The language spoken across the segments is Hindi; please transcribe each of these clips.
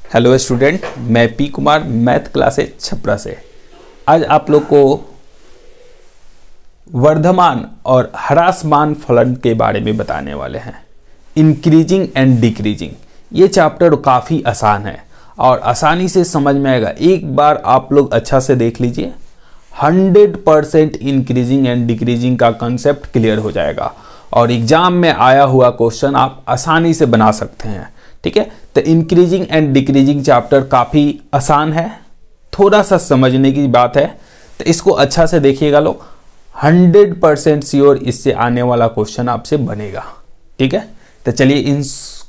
हेलो स्टूडेंट, मैं P Kumar math classes Chhapra से आज आप लोग को वर्धमान और ह्रासमान फलन के बारे में बताने वाले हैं। इंक्रीजिंग एंड डिक्रीजिंग ये चैप्टर काफ़ी आसान है और आसानी से समझ में आएगा। एक बार आप लोग अच्छा से देख लीजिए, 100% इंक्रीजिंग एंड डिक्रीजिंग का कंसेप्ट क्लियर हो जाएगा और एग्जाम में आया हुआ क्वेश्चन आप आसानी से बना सकते हैं। ठीक है, तो इंक्रीजिंग एंड डिक्रीजिंग चैप्टर काफ़ी आसान है, थोड़ा सा समझने की बात है, तो इसको अच्छा से देखिएगा लोग। 100% श्योर इससे आने वाला क्वेश्चन आपसे बनेगा। ठीक है, तो चलिए इन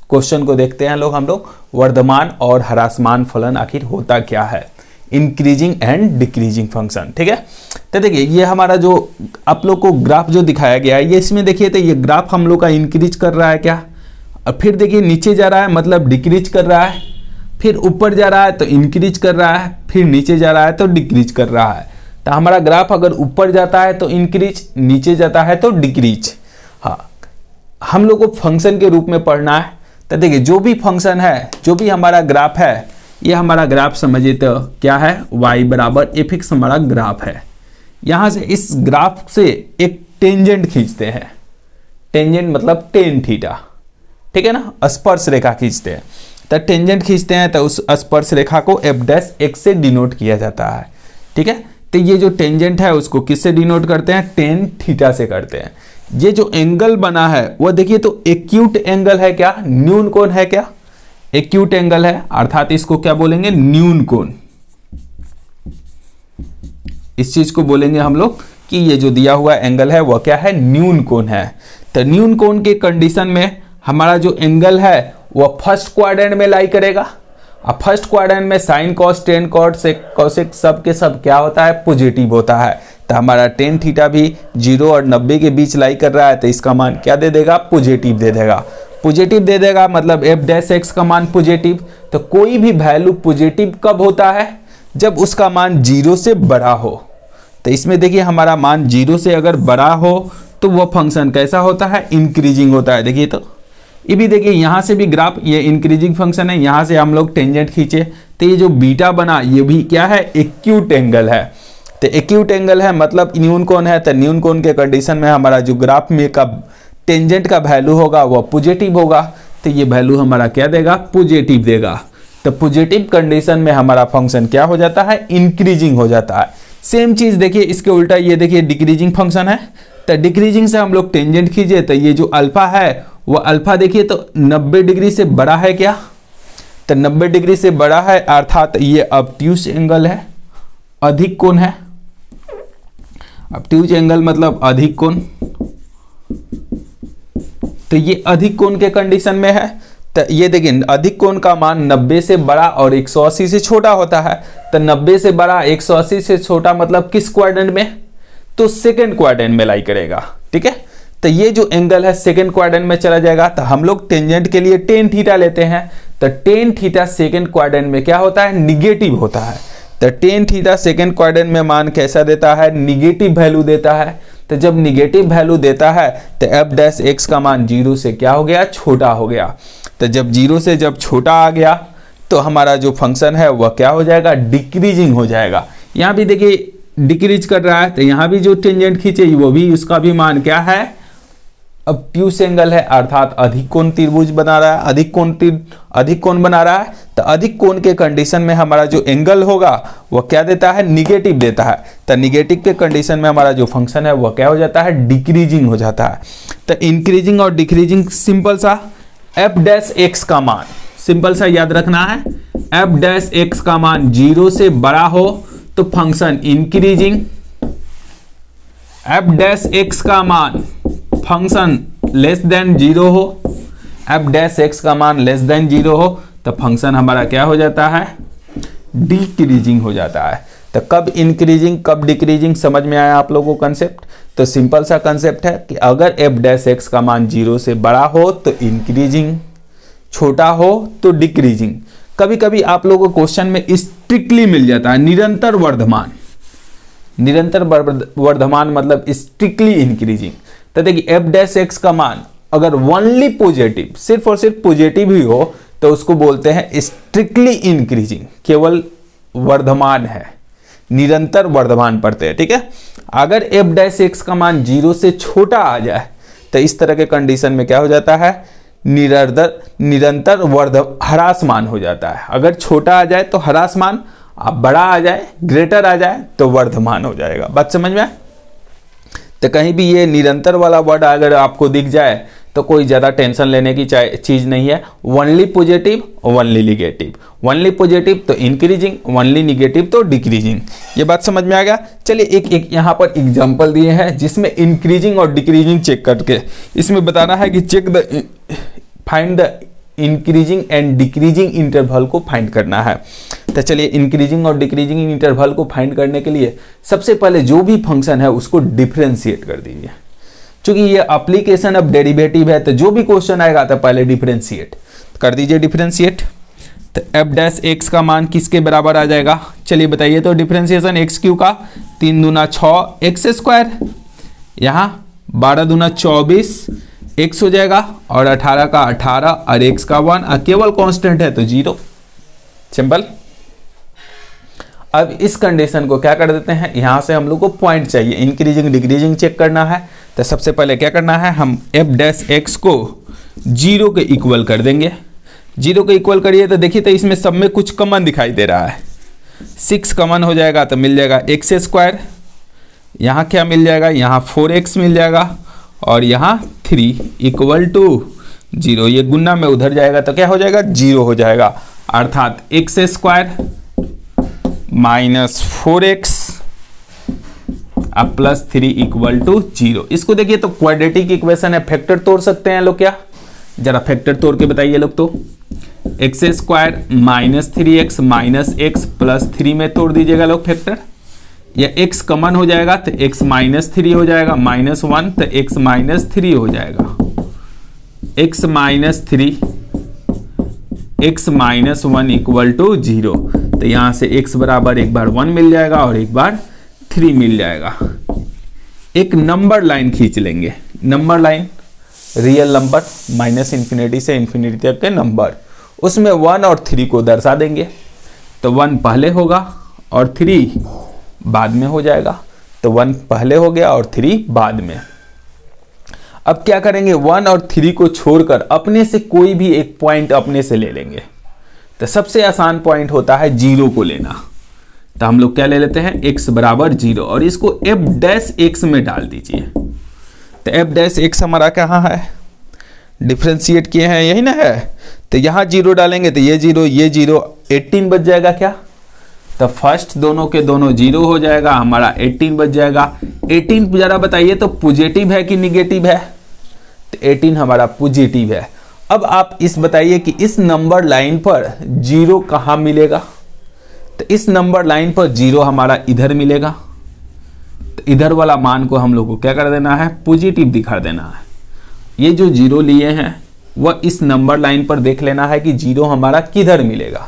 क्वेश्चन को देखते हैं हम लोग वर्धमान और ह्रासमान फलन आखिर होता क्या है, इंक्रीजिंग एंड डिक्रीजिंग फंक्शन। ठीक है, तो देखिए ये हमारा जो आप लोग को ग्राफ जो दिखाया गया है, ये इसमें देखिए तो ये ग्राफ हम लोग का इंक्रीज कर रहा है क्या, और फिर देखिए नीचे जा रहा है मतलब डिक्रीज कर रहा है, फिर ऊपर जा रहा है तो इंक्रीज कर रहा है, फिर नीचे जा रहा है तो डिक्रीज कर रहा है। तो हमारा ग्राफ अगर ऊपर जाता है तो इंक्रीज, नीचे जाता है तो डिक्रीज। हाँ, हम लोग को फंक्शन के रूप में पढ़ना है। तो देखिए जो भी फंक्शन है, जो भी हमारा ग्राफ है, ये हमारा ग्राफ समझिए तो क्या है, y बराबर fx हमारा ग्राफ है। यहाँ से इस ग्राफ से एक टेंजेंट खींचते हैं, टेंजेंट मतलब टेन थीटा। ठीक है ना, स्पर्श रेखा खींचते हैं। तो टेंजेंट खींचते हैं तो उस स्पर्श रेखा को f' से डिनोट किया जाता है। ठीक है, तो ये जो टेंजेंट है उसको किससे डिनोट करते हैं, टेन थीटा से करते हैं। ये जो एंगल बना है वो देखिए तो एक्यूट एंगल है क्या, न्यून कोण है क्या, एक्यूट एंगल है, अर्थात इसको क्या बोलेंगे, न्यून कोण। इस चीज को बोलेंगे हम लोग कि ये जो दिया हुआ एंगल है वो क्या है, न्यून कोण है। तो न्यून कोण के कंडीशन में हमारा जो एंगल है वो फर्स्ट क्वाड्रेंट में लाई करेगा। अब फर्स्ट क्वाड्रेंट में sine cos tan cot sec cosec सब के सब क्या होता है, पॉजिटिव होता है। तो हमारा टेन थीटा भी 0 और 90 के बीच लाई कर रहा है, तो इसका मान क्या दे देगा, पॉजिटिव दे देगा। पॉजिटिव दे देगा मतलब f' का मान पॉजिटिव। तो कोई भी वैल्यू पॉजिटिव कब होता है, जब उसका मान 0 से बड़ा हो। तो इसमें देखिए हमारा मान 0 से अगर बड़ा हो तो वह फंक्शन कैसा होता है, इंक्रीजिंग होता है। देखिए तो ये भी देखिए यहाँ से भी ग्राफ ये इंक्रीजिंग फंक्शन है, यहाँ से हम लोग टेंजेंट खींचे तो ये जो बीटा बना ये भी क्या है, एक्यूट एंगल है। तो एक्यूट एंगल है मतलब न्यून कोण है, तो न्यून कोण के कंडीशन में हमारा जो ग्राफ में का टेंजेंट का वैल्यू होगा वो पॉजिटिव होगा। तो ये वैल्यू हमारा क्या देगा, पॉजिटिव देगा। तो पॉजिटिव कंडीशन में हमारा फंक्शन क्या हो जाता है, इंक्रीजिंग हो जाता है। सेम चीज देखिए इसके उल्टा ये देखिए डिक्रीजिंग फंक्शन है। तो डिक्रीजिंग से हम लोग टेंजेंट खींचे तो ये जो अल्फा है वो अल्फा देखिए तो 90 डिग्री से बड़ा है क्या, तो 90 डिग्री से बड़ा है, अर्थात ये ऑब्ट्यूज एंगल है, अधिक कोण है। ऑब्ट्यूज एंगल मतलब अधिक कोण, तो ये अधिक कोण के कंडीशन में है। तो ये देखिए अधिक कोण का मान 90 से बड़ा और 180 से छोटा होता है। तो 90 से बड़ा 180 से छोटा मतलब किस क्वाड्रेंट में, तो सेकंड क्वाड्रेंट में लाई करेगा। ठीक है, तो ये जो एंगल है सेकंड क्वाड्रेंट में चला जाएगा। तो हम लोग टेंजेंट के लिए टेन थीटा लेते हैं, तो टेन थीटा सेकंड क्वाड्रेंट में क्या होता है, निगेटिव होता है। तो टेन थीटा सेकंड क्वाड्रेंट में मान कैसा देता है, निगेटिव वैल्यू देता है। तो जब निगेटिव वैल्यू देता है तो f' का मान 0 से क्या हो गया, छोटा हो गया। तो जब 0 से जब छोटा आ गया तो हमारा जो फंक्शन है वह क्या हो जाएगा, डिक्रीजिंग हो जाएगा। यहाँ भी देखिए डिक्रीज कर रहा है, तो यहाँ भी जो टेंजेंट खींचे वो भी उसका भी मान क्या है, ऑब्ट्यूज एंगल है, अर्थात अधिक कोण त्रिभुज बना रहा है, अधिक कोण बना रहा है। तो अधिक कोण के कंडीशन में हमारा जो एंगल होगा वह क्या देता है, निगेटिव देता है। तो निगेटिव के कंडीशन में हमारा जो फंक्शन है वह क्या हो जाता है, डिक्रीजिंग हो जाता है। तो इंक्रीजिंग और डिक्रीजिंग सिंपल सा f' का मान सिंपल सा याद रखना है, f' का मान 0 से बड़ा हो तो फंक्शन इंक्रीजिंग, f' का मान फंक्शन लेस देन 0 हो, f' का मान लेस देन 0 हो तो फंक्शन हमारा क्या हो जाता है, डिक्रीजिंग हो जाता है। तो कब इंक्रीजिंग कब डिक्रीजिंग समझ में आया आप लोगों को कंसेप्ट। तो सिंपल सा कंसेप्ट है कि अगर f' का मान 0 से बड़ा हो तो इंक्रीजिंग, छोटा हो तो डिक्रीजिंग। कभी कभी आप लोगों को क्वेश्चन में स्ट्रिक्टली मिल जाता है निरंतर वर्धमान, निरंतर वर्धमान मतलब स्ट्रिक्टली इंक्रीजिंग। तो देखिए f' का मान अगर ओनली पॉजिटिव, सिर्फ और सिर्फ पॉजिटिव ही हो तो उसको बोलते हैं स्ट्रिक्टली इंक्रीजिंग, केवल वर्धमान है, निरंतर वर्धमान पढ़ते हैं, ठीक है। अगर एफ डैश एक्स का मान 0 से छोटा आ जाए तो इस तरह के कंडीशन में क्या हो जाता है, निरंतर ह्रासमान हो जाता है। अगर छोटा आ जाए तो ह्रासमान, अब बड़ा आ जाए, ग्रेटर आ जाए तो वर्धमान हो जाएगा। बात समझ में आए? तो कहीं भी ये निरंतर वाला वर्ड अगर आपको दिख जाए तो कोई ज़्यादा टेंशन लेने की चीज़ नहीं है। Only positive, only negative, only positive तो इंक्रीजिंग, वनली निगेटिव तो डिक्रीजिंग। ये बात समझ में आ गया? चलिए एक यहाँ पर एग्जांपल दिए हैं जिसमें इंक्रीजिंग और डिक्रीजिंग चेक करके इसमें बताना है कि find the increasing and decreasing interval को फाइंड करना है। तो चलिए इंक्रीजिंग और डिक्रीजिंग इंटरवल को फाइंड करने के लिए सबसे पहले जो भी फंक्शन है उसको डिफरेंशिएट कर दीजिए। क्योंकि ये एप्लीकेशन अब डेरिवेटिव है तो जो भी क्वेश्चन आएगा तो पहले डिफरेंशिएट कर दीजिए। डिफरेंशिएट तो एफ डैश एक्स का मान किसके बराबर आ जाएगा? चलिए बताइए। तो डिफरेंशिएशन एक्स क्यू का 3 दूना 6 एक्स स्क्वायर, यहाँ 12 दूना 24 एक्स हो जाएगा, और 18 का 18 और एक्स का 1, और केवल कांस्टेंट है तो 0। सिंपल। अब इस कंडीशन को क्या कर देते हैं, यहां से हम लोग को पॉइंट चाहिए, इंक्रीजिंग डिक्रीजिंग चेक करना है। तो सबसे पहले क्या करना है, हम एफ डैश एक्स को 0 के इक्वल कर देंगे। 0 के इक्वल करिए तो देखिए तो इसमें सब में कुछ कॉमन दिखाई दे रहा है। 6 कॉमन हो जाएगा तो मिल जाएगा एक्स स्क्वायर, यहाँ क्या मिल जाएगा, यहाँ 4x मिल जाएगा, और यहाँ 3 इक्वल टू 0। ये गुना में उधर जाएगा तो क्या हो जाएगा, 0 हो जाएगा। अर्थात एक्स स्क्वायर माइनस 4x अब प्लस 3 इक्वल टू 0। इसको देखिए तो क्वाड्रेटिक इक्वेशन है, फैक्टर तोड़ सकते हैं लोग क्या? जरा फैक्टर तोड़ के बताइए लोग। तो x square minus 3x minus x plus 3 में तोड़ दीजिएगा लोग फैक्टर। या x कॉमन हो जाएगा तो x माइनस 3 हो जाएगा, माइनस 1 तो x माइनस 3 हो जाएगा, x minus 3 x minus 1 equal to 0। तो यहां से x बराबर एक बार 1 मिल जाएगा और एक बार 3 मिल जाएगा। एक नंबर लाइन खींच लेंगे, number line real number minus infinity से इन्फिनिटी तक के नंबर, उसमें 1 और 3 को दर्शा देंगे। तो 1 पहले होगा और 3 बाद में हो जाएगा। तो 1 पहले हो गया और 3 बाद में। अब क्या करेंगे, 1 और 3 को छोड़कर अपने से कोई भी एक पॉइंट अपने से ले लेंगे। तो सबसे आसान पॉइंट होता है 0 को लेना। तो हम लोग क्या ले लेते हैं, x बराबर 0, और इसको एफ डैश एक्स में डाल दीजिए। तो एफ डैश एक्स हमारा कहाँ है, डिफरेंशिएट किए हैं यही ना है। तो यहाँ 0 डालेंगे तो ये 0 ये 0, 18 बच जाएगा क्या? तो फर्स्ट दोनों के दोनों 0 हो जाएगा, हमारा 18 बच जाएगा। 18 जरा बताइए तो पॉजिटिव है कि निगेटिव है? तो 18 हमारा पॉजिटिव है। अब आप इस बताइए कि इस नंबर लाइन पर 0 कहाँ मिलेगा? तो इस नंबर लाइन पर 0 हमारा इधर मिलेगा। तो इधर वाला मान को हम लोग को क्या कर देना है, पॉजिटिव दिखा देना है। ये जो 0 लिए हैं वह इस नंबर लाइन पर देख लेना है कि 0 हमारा किधर मिलेगा।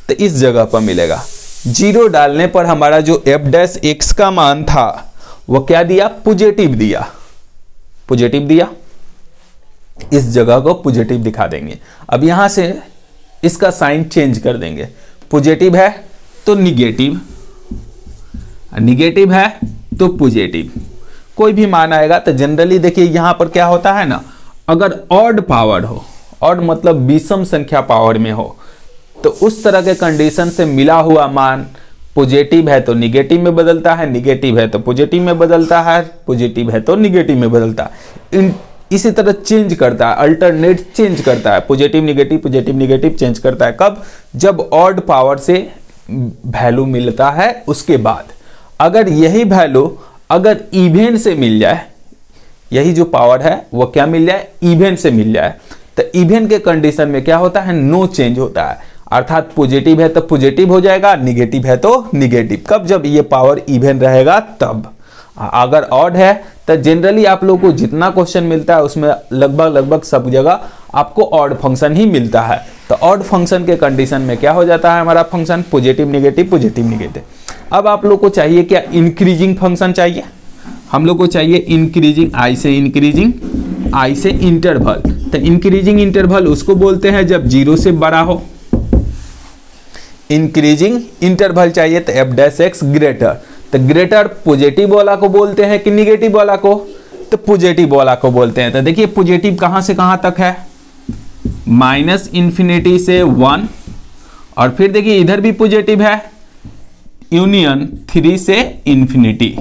तो इस जगह पर मिलेगा। 0 डालने पर हमारा जो एफ डैश एक्स का मान था वह क्या दिया, पॉजिटिव दिया। पॉजिटिव दिया, इस जगह को पॉजिटिव दिखा देंगे। अब यहां से इसका साइन चेंज कर देंगे, पॉजिटिव है तो निगेटिव, निगेटिव है तो पॉजिटिव। कोई भी मान आएगा तो जनरली देखिए यहां पर क्या होता है ना, अगर ऑड पावर हो, ऑड मतलब विषम संख्या पावर में हो, तो उस तरह के कंडीशन से मिला हुआ मान पॉजिटिव है तो निगेटिव में बदलता है, निगेटिव है तो पॉजिटिव में बदलता है, पॉजिटिव है तो निगेटिव में बदलता है। इसी तरह चेंज करता है, अल्टरनेट चेंज करता है, पॉजिटिव निगेटिव चेंज करता है। कब? जब ऑड पावर से वैल्यू मिलता है उसके बाद। अगर यही वैल्यू अगर इवन से मिल जाए, यही जो पावर है वो क्या मिल जाए, इवन से मिल जाए, तो इवन के कंडीशन में क्या होता है, नो चेंज होता है। अर्थात पॉजिटिव है तो पॉजिटिव हो जाएगा, निगेटिव है तो निगेटिव। कब? जब ये पावर इवन रहेगा तब। अगर ऑड है तो जनरली आप लोगों को जितना क्वेश्चन मिलता है उसमें लगभग सब जगह आपको ऑड फंक्शन ही मिलता है। तो ऑड फंक्शन के कंडीशन में क्या हो जाता है, हमारा फंक्शन पॉजिटिव निगेटिव। अब आप लोग को चाहिए क्या, इंक्रीजिंग फंक्शन चाहिए। हम लोग को चाहिए इंक्रीजिंग, आई से इंक्रीजिंग, आई से इंटरवल। तो इंक्रीजिंग इंटरवल उसको बोलते हैं जब 0 से बड़ा हो। इंक्रीजिंग इंटरवल चाहिए तो एफ डैश एक्स ग्रेटर, तो ग्रेटर पॉजिटिव वाला को बोलते हैं कि निगेटिव वाला को, तो पॉजिटिव वाला को बोलते हैं। तो देखिए पॉजिटिव कहां से कहां तक है, -∞ से 1, और फिर देखिए इधर भी पॉजिटिव है, यूनियन 3 से इंफिनिटी।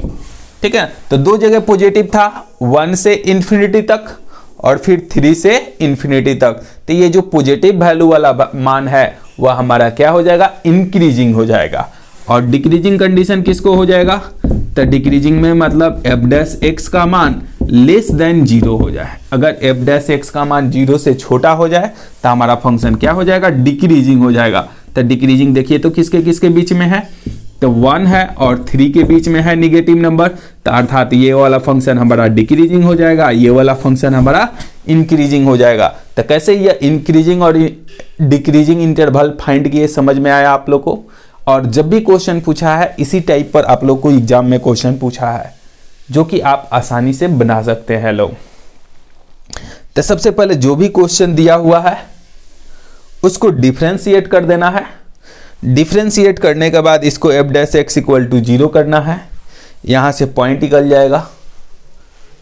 ठीक है, तो दो जगह पॉजिटिव था, 1 से इंफिनिटी तक और फिर 3 से इंफिनिटी तक। तो ये जो पॉजिटिव वैल्यू वाला मान है वह हमारा क्या हो जाएगा, इंक्रीजिंग हो जाएगा। और डिक्रीजिंग कंडीशन किसको हो जाएगा, तो डिक्रीजिंग में मतलब एफ डैश एक्स का मान लेस देन 0 हो जाए। अगर एफ डैश एक्स का मान 0 से छोटा हो जाए तो हमारा फंक्शन क्या हो जाएगा, डिक्रीजिंग हो जाएगा। तो डिक्रीजिंग देखिए तो किसके किसके बीच में है, तो 1 है और 3 के बीच में है निगेटिव नंबर, तो अर्थात ये वाला फंक्शन हमारा डिक्रीजिंग हो जाएगा, ये वाला फंक्शन हमारा इंक्रीजिंग हो जाएगा। तो कैसे ये इंक्रीजिंग और डिक्रीजिंग इंटरवल फाइंड किए, समझ में आया आप लोग को। और जब भी क्वेश्चन पूछा है इसी टाइप पर आप लोग को एग्जाम में क्वेश्चन पूछा है जो कि आप आसानी से बना सकते हैं लोग। तो सबसे पहले जो भी क्वेश्चन दिया हुआ है उसको डिफरेंशिएट कर देना है। डिफरेंशिएट करने के बाद इसको F dash x equal to 0 करना है, यहां से पॉइंट निकल जाएगा।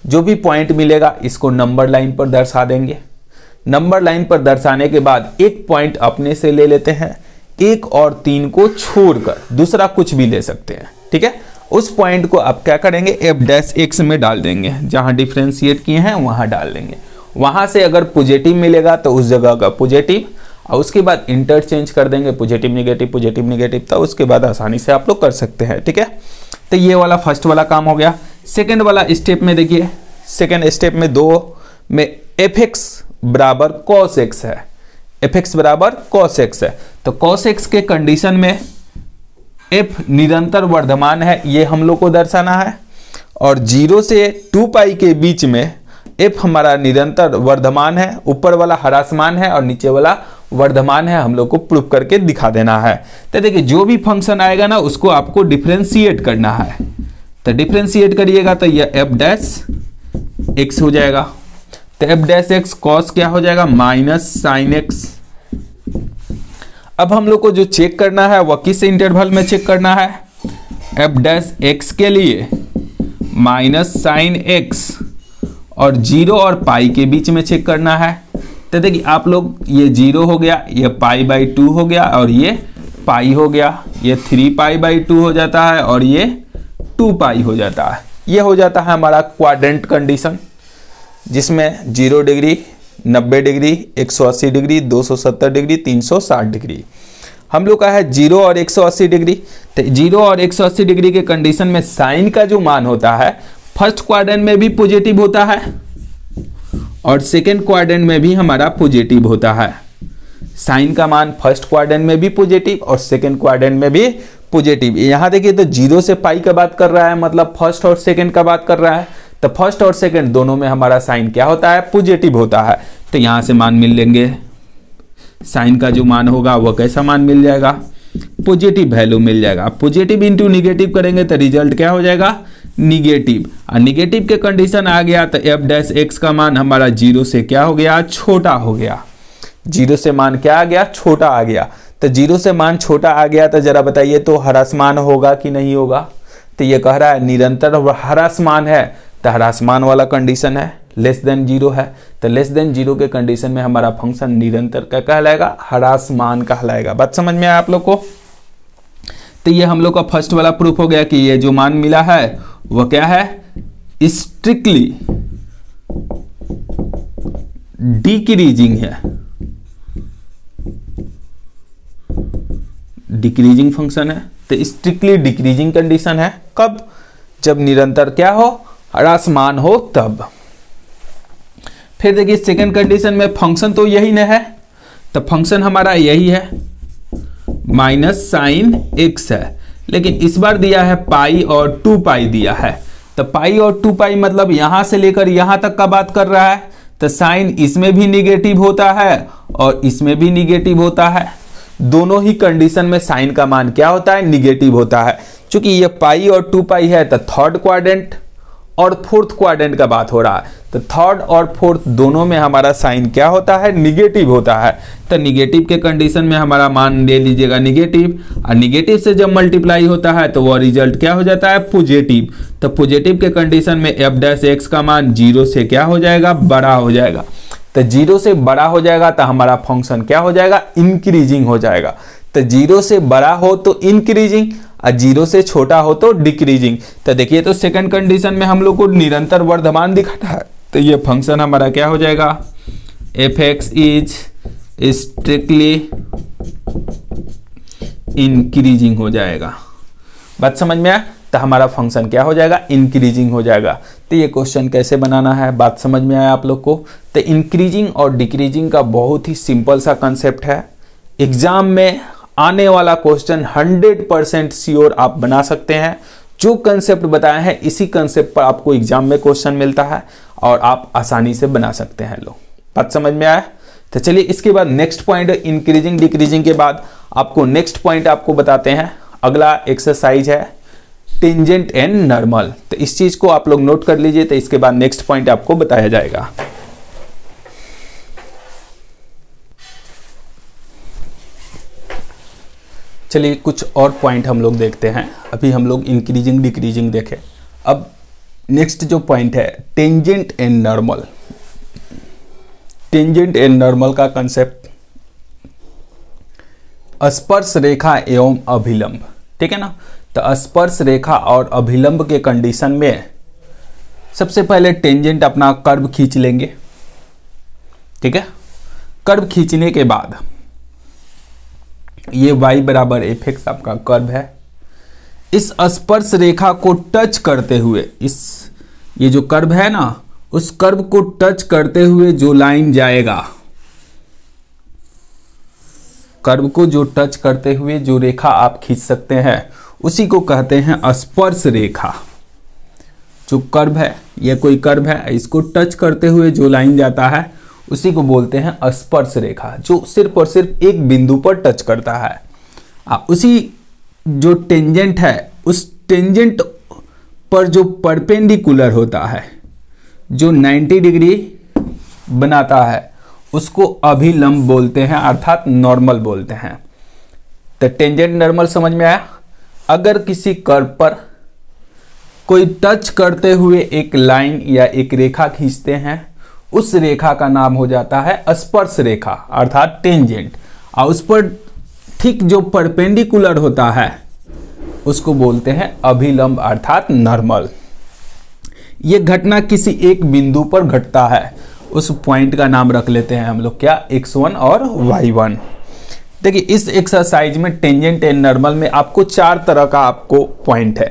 जो भी पॉइंट मिलेगा इसको नंबर लाइन पर दर्शा देंगे। नंबर लाइन पर दर्शाने के बाद एक पॉइंट अपने से ले लेते हैं, 1 और 3 को छोड़कर दूसरा कुछ भी ले सकते हैं। ठीक है, उस पॉइंट को आप क्या करेंगे, एफ डैश एक्स में डाल देंगे, जहां डिफरेंशिएट किए हैं वहां डाल देंगे। वहां से अगर पॉजिटिव मिलेगा तो उस जगह का पॉजिटिव, और उसके बाद इंटरचेंज कर देंगे पॉजिटिव निगेटिव, तो उसके बाद आसानी से आप लोग कर सकते हैं। ठीक है, तो ये वाला फर्स्ट वाला काम हो गया। सेकंड वाला स्टेप में देखिए, सेकंड स्टेप में 2 में एफ एक्स बराबर कॉस एक्स है, एफ एक्स बराबर कॉस एक्स है। तो कॉस एक्स के कंडीशन में एफ निरंतर वर्धमान है, ये हम लोग को दर्शाना है, और 0 से 2 पाई के बीच में एफ हमारा निरंतर वर्धमान है। ऊपर वाला ह्रासमान है और नीचे वाला वर्धमान है, हम लोग को प्रूफ करके दिखा देना है। तो देखिए जो भी फंक्शन आएगा ना उसको आपको डिफरेंशिएट करना है। तो डिफरेंशिएट करिएगा तो ये एफ डैश एक्स हो जाएगा। तो एफ डैश एक्स कॉस क्या हो जाएगा, माइनस साइन एक्स। अब हम लोग को जो चेक करना है वह किस इंटरवल में चेक करना है, एफ डैश एक्स के लिए माइनस साइन एक्स और 0 और पाई के बीच में चेक करना है। तो देखिए आप लोग ये 0 हो गया, ये π/2 हो गया और ये पाई हो गया, ये 3π/2 हो जाता है और ये 2 पाई हो जाता है। ये हो जाता है हमारा क्वाड्रेंट कंडीशन, जिसमें 0 degree, 90 degree, 180 degree, 270 degree, 360 degree. हम लोग का है 0 और 180 डिग्री। तो 0 और 180 डिग्री के कंडीशन में साइन का जो मान होता है फर्स्ट क्वाड्रेंट में भी पॉजिटिव होता है और सेकेंड क्वाड्रेंट में भी हमारा पॉजिटिव होता है। साइन का मान फर्स्ट क्वाड्रेंट में भी पॉजिटिव और सेकेंड क्वाड्रेंट में भी पॉजिटिव। यहां देखिए तो 0 से पाई का बात कर रहा है, मतलब फर्स्ट और सेकेंड का बात कर रहा है। तो फर्स्ट और सेकेंड दोनों में हमारा साइन क्या होता है, पॉजिटिव होता है। तो यहां से मान मिल लेंगे, साइन का जो मान होगा वह कैसा मान मिल जाएगा, पॉजिटिव वैल्यू मिल जाएगा। पॉजिटिव इंटू निगेटिव करेंगे तो रिजल्ट क्या हो जाएगा, निगेटिव। और निगेटिव के कंडीशन आ गया तो एफ डैश एक्स का मान हमारा 0 से क्या हो गया, छोटा हो गया। 0 से मान क्या आ गया, छोटा आ गया। तो 0 से मान छोटा आ गया तो जरा बताइए तो ह्रासमान होगा कि नहीं होगा। तो ये कह रहा है निरंतर ह्रासमान है, तो ह्रासमान वाला कंडीशन है, लेस देन 0 है। तो लेस देन 0 के कंडीशन में हमारा फंक्शन निरंतर का कहलाएगा, ह्रासमान कहलाएगा। बात समझ में आया आप लोग को। तो ये हम लोग का फर्स्ट वाला प्रूफ हो गया कि ये जो मान मिला है वह क्या है, स्ट्रिक्टली डिक्रीजिंग है, डिक्रीजिंग फंक्शन है। तो स्ट्रिक्टली डिक्रीजिंग कंडीशन है, कब, जब निरंतर क्या हो, ह्रासमान हो तब। फिर देखिए सेकंड कंडीशन में फंक्शन तो यही न है, तो फंक्शन हमारा यही है, माइनस साइन एक्स है, लेकिन इस बार दिया है पाई और 2 पाई दिया है। तो पाई और 2 पाई मतलब यहां से लेकर यहां तक का बात कर रहा है। तो साइन इसमें भी निगेटिव होता है और इसमें भी निगेटिव होता है। दोनों ही कंडीशन में साइन का मान क्या होता है, निगेटिव होता है। चूंकि ये पाई और 2 पाई है तो थर्ड क्वाड्रेंट और फोर्थ क्वाड्रेंट का बात हो रहा है, तो थर्ड और फोर्थ दोनों में हमारा साइन क्या होता है, निगेटिव होता है। तो निगेटिव के कंडीशन में हमारा मान ले लीजिएगा निगेटिव, और निगेटिव से जब मल्टीप्लाई होता है तो वह रिजल्ट क्या हो जाता है, पॉजिटिव। तो पॉजिटिव के कंडीशन में एफ डैश एक्स का मान 0 से क्या हो जाएगा, बड़ा हो जाएगा। तो 0 से बड़ा हो जाएगा तो हमारा फंक्शन क्या हो जाएगा, इंक्रीजिंग हो जाएगा। तो 0 से बड़ा हो तो इंक्रीजिंग और 0 से छोटा हो तो डिक्रीजिंग। तो देखिए, तो सेकंड कंडीशन में हम लोग को निरंतर वर्धमान दिखाता है, तो ये फंक्शन हमारा क्या हो जाएगा, F x is strictly increasing हो जाएगा। बात समझ में आया? तो हमारा फंक्शन क्या हो जाएगा, इंक्रीजिंग हो जाएगा। तो ये क्वेश्चन कैसे बनाना है, बात समझ में आया आप लोग को? तो इंक्रीजिंग और डिक्रीजिंग का बहुत ही सिंपल सा कंसेप्ट है। एग्जाम में आने वाला क्वेश्चन 100% श्योर आप बना सकते हैं। जो कंसेप्ट बताए हैं इसी कंसेप्ट पर आपको एग्जाम में क्वेश्चन मिलता है और आप आसानी से बना सकते हैं। लोग बात समझ में आया? तो चलिए इसके बाद नेक्स्ट पॉइंट, इंक्रीजिंग डिक्रीजिंग के बाद आपको नेक्स्ट पॉइंट आपको बताते हैं। अगला एक्सरसाइज है टेंजेंट एंड नॉर्मल। तो इस चीज को आप लोग नोट कर लीजिए, तो इसके बाद नेक्स्ट पॉइंट आपको बताया जाएगा। चलिए कुछ और पॉइंट हम लोग देखते हैं। अभी हम लोग इंक्रीजिंग डिक्रीजिंग देखें, अब नेक्स्ट जो पॉइंट है tangent and normal. Tangent and normal का कंसेप्ट स्पर्श रेखा एवं अभिलंब, ठीक है ना। तो स्पर्श रेखा और अभिलंब के कंडीशन में सबसे पहले टेंजेंट अपना कर्व खींच लेंगे, ठीक है। कर्व खींचने के बाद ये y बराबर एफ एक्स आपका कर्व है। इस स्पर्श रेखा को टच करते हुए, इस ये जो कर्व है ना, उस कर्व को टच करते हुए जो लाइन जाएगा, कर्व को जो टच करते हुए जो रेखा आप खींच सकते हैं उसी को कहते हैं स्पर्श रेखा। जो कर्व है, यह कोई कर्व है, इसको टच करते हुए जो लाइन जाता है उसी को बोलते हैं स्पर्श रेखा, जो सिर्फ और सिर्फ एक बिंदु पर टच करता है। उसी जो टेंजेंट है, उस टेंजेंट पर जो परपेंडिकुलर होता है, जो 90 डिग्री बनाता है, उसको अभिलंब बोलते हैं, अर्थात नॉर्मल बोलते हैं। तो टेंजेंट नॉर्मल समझ में आया? अगर किसी कर्व पर कोई टच करते हुए एक लाइन या एक रेखा खींचते हैं, उस रेखा का नाम हो जाता है स्पर्श रेखा अर्थात टेंजेंट, और उस पर ठीक जो परपेंडिकुलर होता है उसको बोलते हैं अभिलंब अर्थात नॉर्मल। यह घटना किसी एक बिंदु पर घटता है, उस पॉइंट का नाम रख लेते हैं हम लोग क्या, x1 और y1। देखिए इस एक्सरसाइज में टेंजेंट एंड नॉर्मल में आपको 4 तरह का आपको पॉइंट है।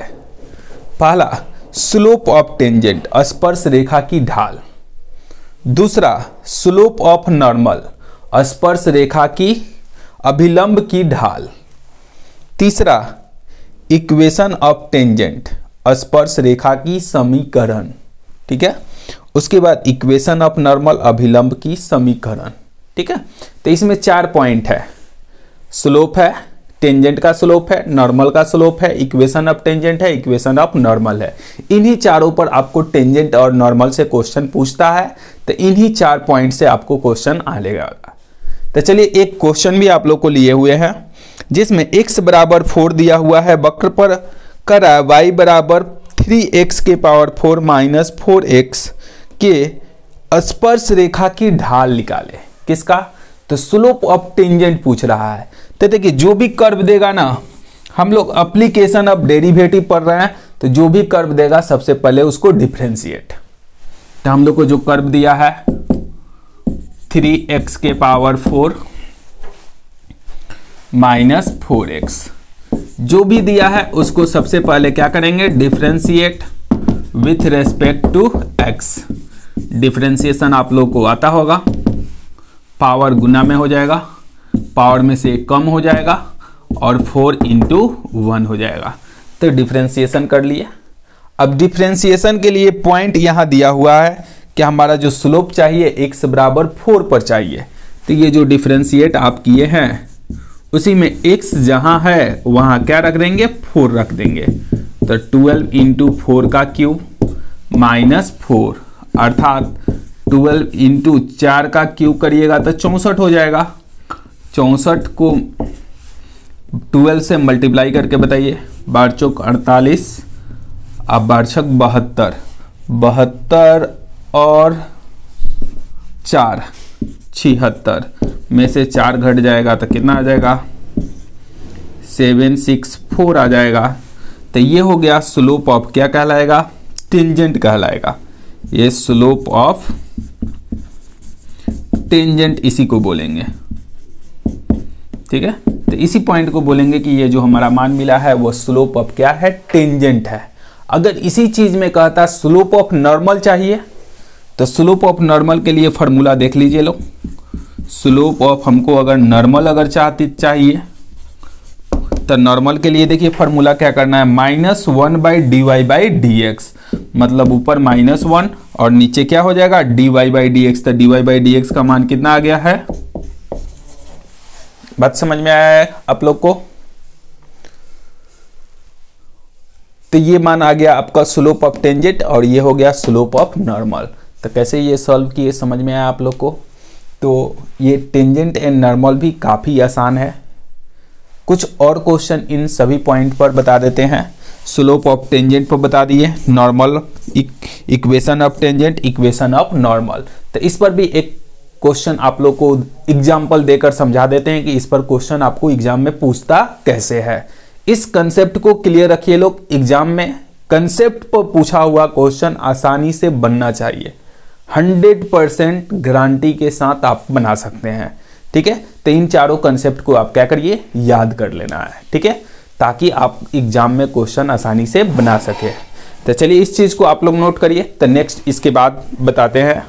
पहला स्लोप ऑफ टेंजेंट, स्पर्श रेखा की ढाल। दूसरा स्लोप ऑफ नॉर्मल, स्पर्श रेखा की अभिलंब की ढाल। तीसरा इक्वेशन ऑफ टेंजेंट, स्पर्श रेखा की समीकरण, ठीक है। उसके बाद इक्वेशन ऑफ नॉर्मल, अभिलंब की समीकरण, ठीक है। तो इसमें 4 पॉइंट है। स्लोप है, टेंजेंट का स्लोप है, नॉर्मल का स्लोप है, इक्वेशन ऑफ टेंजेंट है, इक्वेशन ऑफ नॉर्मल है। इन्हीं चारों पर आपको टेंजेंट और नॉर्मल से क्वेश्चन पूछता है, तो इन्हीं 4 पॉइंट से आपको क्वेश्चन आएगा। तो चलिए एक क्वेश्चन भी आप लोग को लिए हुए हैं, जिसमें x बराबर 4 दिया हुआ है, वक्र पर करा y बराबर 3x के पावर 4 माइनस 4x के स्पर्श रेखा की ढाल निकाले। किसका? तो स्लोप ऑफ टेंजेंट पूछ रहा है। तो देखिए जो भी कर्व देगा ना, हम लोग एप्लीकेशन ऑफ डेरिवेटिव पढ़ रहे हैं, तो जो भी कर्व देगा सबसे पहले उसको डिफरेंशिएट। तो हम लोग को जो कर्व दिया है 3x के पावर 4 माइनस 4x, जो भी दिया है उसको सबसे पहले क्या करेंगे, differentiate with respect to x। Differentiation आप लोग को आता होगा, पावर गुना में हो जाएगा, पावर में से कम हो जाएगा और 4 into 1 हो जाएगा। तो डिफरेंशिएशन कर लिए। अब डिफरेंशिएशन के लिए पॉइंट यहाँ दिया हुआ है कि हमारा जो स्लोप चाहिए x बराबर 4 पर चाहिए। तो ये जो डिफरेंशिएट आप किए हैं उसी में x जहाँ है वहाँ क्या रख देंगे, 4 रख देंगे। तो 12 into 4 का क्यूब -4 अर्थात 12 इंटू 4 का क्यूब करिएगा तो 64 हो जाएगा। 64 को 12 से मल्टीप्लाई करके बताइए, 12 चौक 48, अब 12 छक 72, 72 और 4 76 में से 4 घट जाएगा तो कितना आ जाएगा, 764 आ जाएगा। तो ये हो गया स्लोप ऑफ क्या कहलाएगा, टेंजेंट कहलाएगा। ये स्लोप ऑफ टेंजेंट इसी को बोलेंगे, ठीक है। तो इसी पॉइंट को बोलेंगे कि ये जो हमारा मान मिला है वो स्लोप ऑफ क्या है, टेंजेंट है। अगर इसी चीज में कहता स्लोप ऑफ नॉर्मल चाहिए तो स्लोप ऑफ नॉर्मल के लिए फॉर्मूला देख लीजिए लोग। स्लोप ऑफ हमको अगर नॉर्मल अगर चाहिए तो नॉर्मल के लिए देखिए फॉर्मूला क्या करना है, -1/dy/dx, मतलब ऊपर -1 और नीचे क्या हो जाएगा, dy/dx। तो dy/dx का मान कितना आ गया है, बात समझ में आया है आप लोग को। तो ये मान आ गया आपका स्लोप ऑफ टेंजेंट और ये हो गया स्लोप ऑफ नॉर्मल। तो कैसे ये सॉल्व किए समझ में आया आप लोग को। तो ये टेंजेंट एंड नॉर्मल भी काफ़ी आसान है। कुछ और क्वेश्चन इन सभी पॉइंट पर बता देते हैं। स्लोप ऑफ टेंजेंट पर बता दिए, normal equation of tangent, equation of normal. तो इस पर भी एक क्वेश्चन आप लोग को एग्जाम्पल देकर समझा देते हैं कि इस पर क्वेश्चन आपको एग्जाम में पूछता कैसे है। इस कंसेप्ट को क्लियर रखिए लोग, एग्जाम में कंसेप्ट पर पूछा हुआ क्वेश्चन आसानी से बनना चाहिए। 100% गारंटी के साथ आप बना सकते हैं, ठीक है। तो इन चारों कंसेप्ट को आप क्या करिए, याद कर लेना है, ठीक है, ताकि आप एग्जाम में क्वेश्चन आसानी से बना सके। तो चलिए इस चीज को आप लोग नोट करिए। तो नेक्स्ट इसके बाद बताते हैं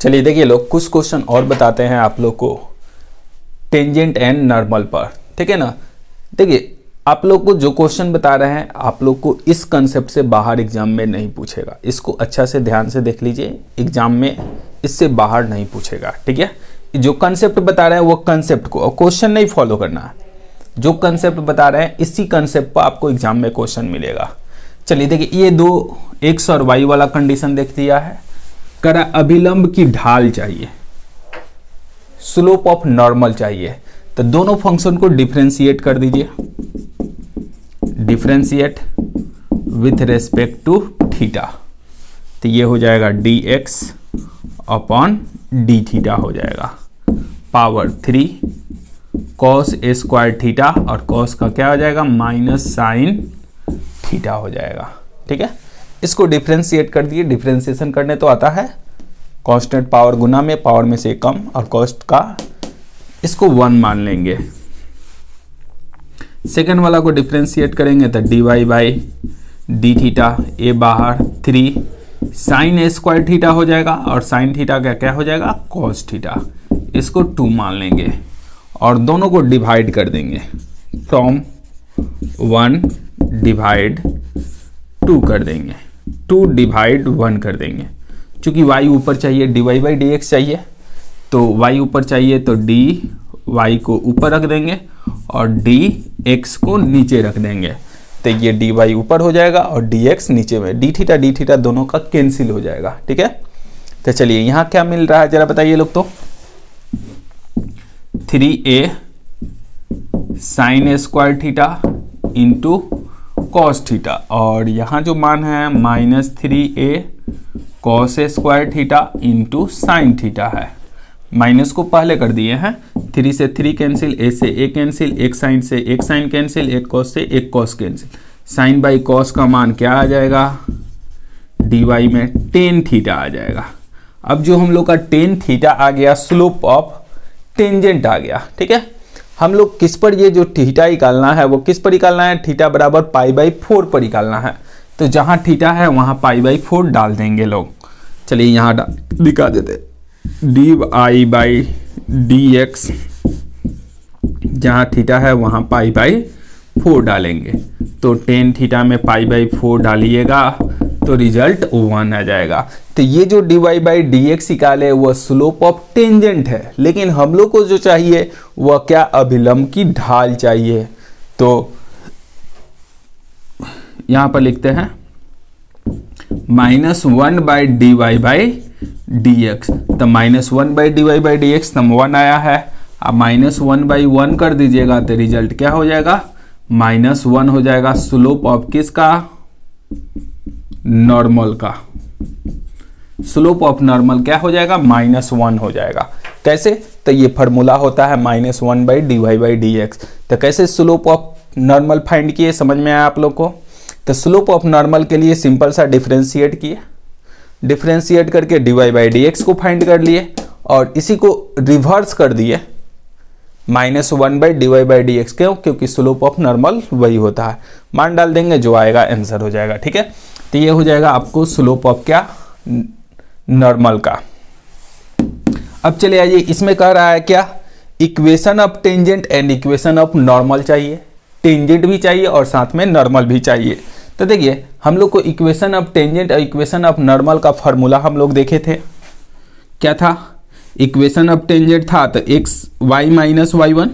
चलिए देखिए लोग, कुछ क्वेश्चन और बताते हैं आप लोग को टेंजेंट एंड नॉर्मल पर, ठीक है ना। देखिए आप लोग को जो क्वेश्चन बता रहे हैं आप लोग को इस कंसेप्ट से बाहर एग्जाम में नहीं पूछेगा। इसको अच्छा से ध्यान से देख लीजिए, एग्जाम में इससे बाहर नहीं पूछेगा, ठीक है। जो कंसेप्ट बता रहे हैं वो कंसेप्ट को, और क्वेश्चन नहीं फॉलो करना है। जो कंसेप्ट बता रहे हैं इसी कंसेप्ट पर आपको एग्जाम में क्वेश्चन मिलेगा। चलिए देखिए, ये दो एक्स और वाई वाला कंडीशन देख दिया है। करा अभिलंब की ढाल चाहिए, स्लोप ऑफ नॉर्मल चाहिए। तो दोनों फंक्शन को डिफरेंशिएट कर दीजिए, differentiate with respect to theta. तो ये हो जाएगा dx अपॉन डी थीटा हो जाएगा, power 3 cos a square theta, और cos का क्या हो जाएगा, माइनस साइन थीटा हो जाएगा, ठीक है। इसको डिफरेंशिएट कर दिए, डिफरेंशिएशन करने तो आता है, कांस्टेंट पावर गुना में पावर में से कम, और कॉस्ट का इसको 1 मान लेंगे। सेकंड वाला को डिफरेंशिएट करेंगे तो dy/d थीटा, ए बाहर 3 साइन ए स्क्वायर थीटा हो जाएगा, और साइन थीटा का क्या हो जाएगा, कॉस थीटा। इसको 2 मान लेंगे और दोनों को डिवाइड कर देंगे, फ्रॉम 1 डिवाइड 2 कर देंगे, 2 डिवाइड 1 कर देंगे। चूंकि y ऊपर चाहिए, dy/dx चाहिए, तो y ऊपर चाहिए तो dy को ऊपर रख देंगे और dx को नीचे रख देंगे। तो ये dy ऊपर हो जाएगा और dx नीचे में, d थीटा दोनों का कैंसिल हो जाएगा, ठीक है। तो चलिए यहाँ क्या मिल रहा है जरा बताइए लोग। तो 3a sine a square theta into cos theta, और यहाँ जो मान है -3a cos a square theta into sine theta है। माइनस को पहले कर दिए हैं, 3 से 3 कैंसिल, a से a कैंसिल, एक साइन से एक साइन कैंसिल, एक कॉस से एक cos cancel. Sine by cos का मान क्या आ जाएगा, dy में tan थीटा आ जाएगा। अब जो हम लोग का tan थीटा आ गया, स्लोप ऑफ टेंजेंट आ गया, ठीक है। हम लोग किस पर ये जो थीटा निकालना है वो किस पर निकालना है, थीटा बराबर π/4 पर निकालना है। तो जहां थीटा है वहां π/4 डाल देंगे लोग। चलिए यहाँ दिखा देते, dy/dx जहां थीटा है वहां π/4 डालेंगे। तो tan थीटा में π/4 डालिएगा तो रिजल्ट 1 आ जाएगा। तो ये जो dy/dx निकाले वह स्लोप ऑफ टेंजेंट है, लेकिन हम लोग को जो चाहिए वह क्या, अभिलंब की ढाल चाहिए। तो यहां पर लिखते हैं -1/dy/dx, तो -1/dy/dx तो 1 आया है। अब -1/1 कर दीजिएगा तो रिजल्ट क्या हो जाएगा, -1 हो जाएगा। स्लोप ऑफ किसका, नॉर्मल का। स्लोप ऑफ नॉर्मल क्या हो जाएगा, -1 हो जाएगा। कैसे, तो ये फॉर्मूला होता है -1/dy/dx। तो कैसे स्लोप ऑफ नॉर्मल फाइंड किए, समझ में आया आप लोग को। तो स्लोप ऑफ नॉर्मल के लिए सिंपल सा डिफरेंशिएट किए, डिफरेंशिएट करके dy/dx को फाइंड कर लिए और इसी को रिवर्स कर दिए -1/dy/dx। क्यों, क्योंकि स्लोप ऑफ नॉर्मल वही होता है। मान डाल देंगे, जो आएगा आंसर हो जाएगा। ठीक है, तो ये हो जाएगा आपको स्लोप ऑफ क्या, नॉर्मल का। अब चले आइए, इसमें कह रहा है क्या, equation of tangent and equation of normal चाहिए। टेंजेंट भी चाहिए और साथ में नॉर्मल भी चाहिए। तो देखिए, हम लोग को इक्वेशन ऑफ टेंजेंट और इक्वेशन ऑफ नॉर्मल का फॉर्मूला हम लोग देखे थे। क्या था, इक्वेशन ऑफ टेंजेंट था तो y-y1,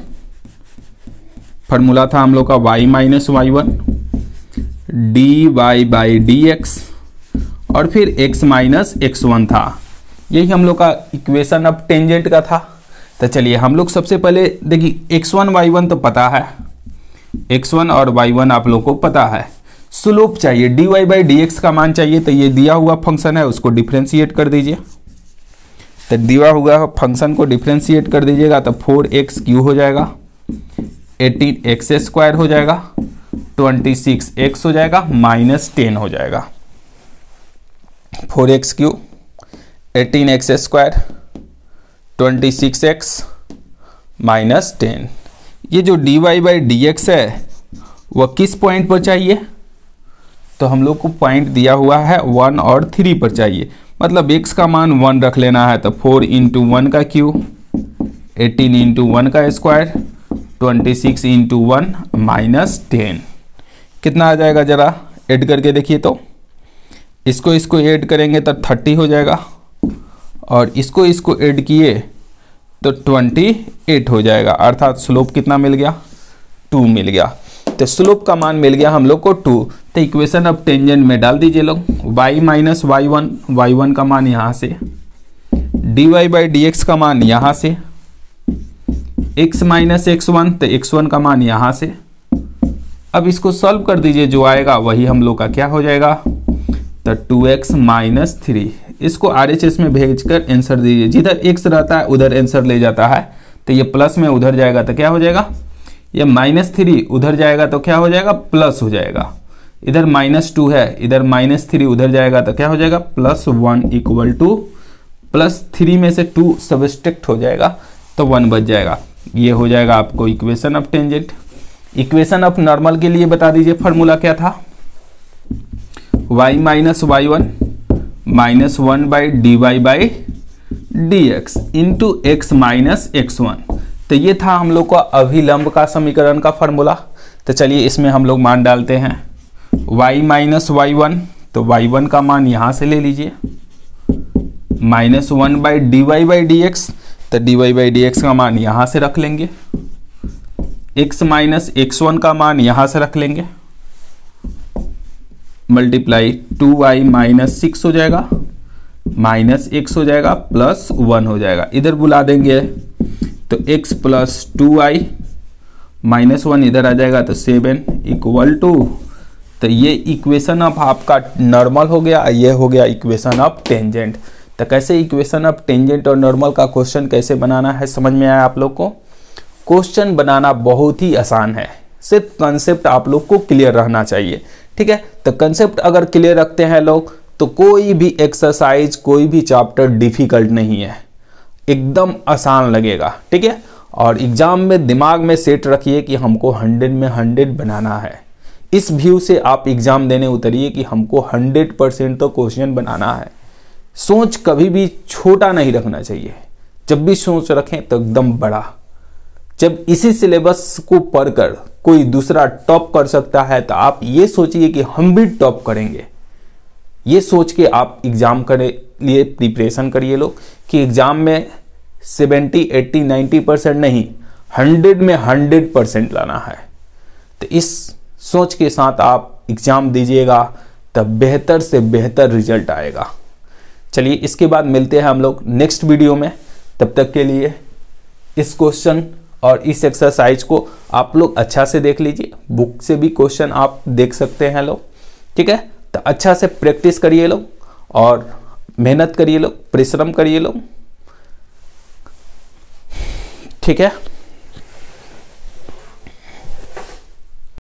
फॉर्मूला था हम लोग का y-y1 dy/dx, और फिर x-x1 था। यही हम लोग का इक्वेशन ऑफ टेंजेंट का था। तो चलिए हम लोग सबसे पहले देखिए, x1 y1 तो पता है, x1 और y1 आप लोग को पता है। स्लोप चाहिए, dy/dx का मान चाहिए। तो ये दिया हुआ फंक्शन है, उसको डिफरेंशिएट कर दीजिए। तो दिया हुआ फंक्शन को डिफरेंशिएट कर दीजिएगा तो 4x³ हो जाएगा, 18x² हो जाएगा, 26x हो जाएगा, -10 हो जाएगा। 4x³ 18x², 26x -10। ये जो dy/dx है वह किस पॉइंट पर चाहिए, तो हम लोग को पॉइंट दिया हुआ है 1 और 3 पर चाहिए। मतलब x का मान 1 रख लेना है। तो 4 × 1 का क्यूब, 18 × 1 का स्क्वायर, 26 × 1 -10 कितना आ जाएगा, जरा ऐड करके देखिए। तो इसको ऐड करेंगे तो 30 हो जाएगा, और इसको ऐड किए तो 28 हो जाएगा। अर्थात स्लोप कितना मिल गया, 2 मिल गया। तो स्लोप का मान मिल गया हम लोग को 2। तो इक्वेशन ऑफ टेंजेंट में डाल दीजिए लोग, y-y1 का मान यहाँ से, dy/dx का मान यहाँ से, x-x1 तो x1 का मान यहाँ से। अब इसको सॉल्व कर दीजिए, जो आएगा वही हम लोग का क्या हो जाएगा, तो 2x - 3। इसको RHS में भेजकर आंसर दीजिए। जिधर x रहता है उधर आंसर ले जाता है। तो ये प्लस में उधर जाएगा तो क्या हो जाएगा, ये -3 उधर जाएगा तो क्या हो जाएगा, प्लस हो जाएगा। इधर -2 है, इधर -3 उधर जाएगा तो क्या हो जाएगा, +1 = +3 में से 2 सब्सट्रैक्ट हो जाएगा तो 1 बच जाएगा। ये हो जाएगा आपको equation of tangent. Equation of normal के लिए बता दीजिए फॉर्मूला क्या था, y-y1 -1/dy/dx इंटू x-x1। तो ये था हम लोग का अभिलंब का समीकरण का फॉर्मूला। तो चलिए इसमें हम लोग मान डालते हैं, y-y1 तो y1 का मान यहाँ से ले लीजिए, -1/dy/dx तो dy/dx का मान यहाँ से रख लेंगे, x-x1 का मान यहाँ से रख लेंगे, मल्टीप्लाई 2y -6 हो जाएगा, -x हो जाएगा, +1 हो जाएगा। इधर बुला देंगे तो x + 2y -1 इधर आ जाएगा तो 7 = तो ये इक्वेशन ऑफ आपका नॉर्मल हो गया, ये हो गया इक्वेशन ऑफ टेंजेंट। तो कैसे इक्वेशन ऑफ टेंजेंट और नॉर्मल का क्वेश्चन कैसे बनाना है, समझ में आया आप लोग को। क्वेश्चन बनाना बहुत ही आसान है, सिर्फ कंसेप्ट आप लोग को क्लियर रहना चाहिए। ठीक है, तो कंसेप्ट अगर क्लियर रखते हैं लोग तो कोई भी एक्सरसाइज, कोई भी चैप्टर डिफिकल्ट नहीं है, एकदम आसान लगेगा। ठीक है, और एग्जाम में दिमाग में सेट रखिए कि हमको 100 में 100 बनाना है। इस व्यू से आप एग्जाम देने उतरिए कि हमको 100% तो क्वेश्चन बनाना है। सोच कभी भी छोटा नहीं रखना चाहिए, जब भी सोच रखें तो एकदम बड़ा। जब इसी सिलेबस को पढ़कर कोई दूसरा टॉप कर सकता है तो आप ये सोचिए कि हम भी टॉप करेंगे। ये सोच के आप एग्जाम के लिए प्रिपरेशन करिए लोग कि एग्जाम में 70, 80, 90% नहीं, 100 में 100% लाना है। तो इस सोच के साथ आप एग्ज़ाम दीजिएगा, तब बेहतर से बेहतर रिजल्ट आएगा। चलिए इसके बाद मिलते हैं हम लोग नेक्स्ट वीडियो में। तब तक के लिए इस क्वेश्चन और इस एक्सरसाइज को आप लोग अच्छा से देख लीजिए, बुक से भी क्वेश्चन आप देख सकते हैं लोग, ठीक है। तो अच्छा से प्रैक्टिस करिए लोग और मेहनत करिए लोग, परिश्रम करिए लोग, ठीक है।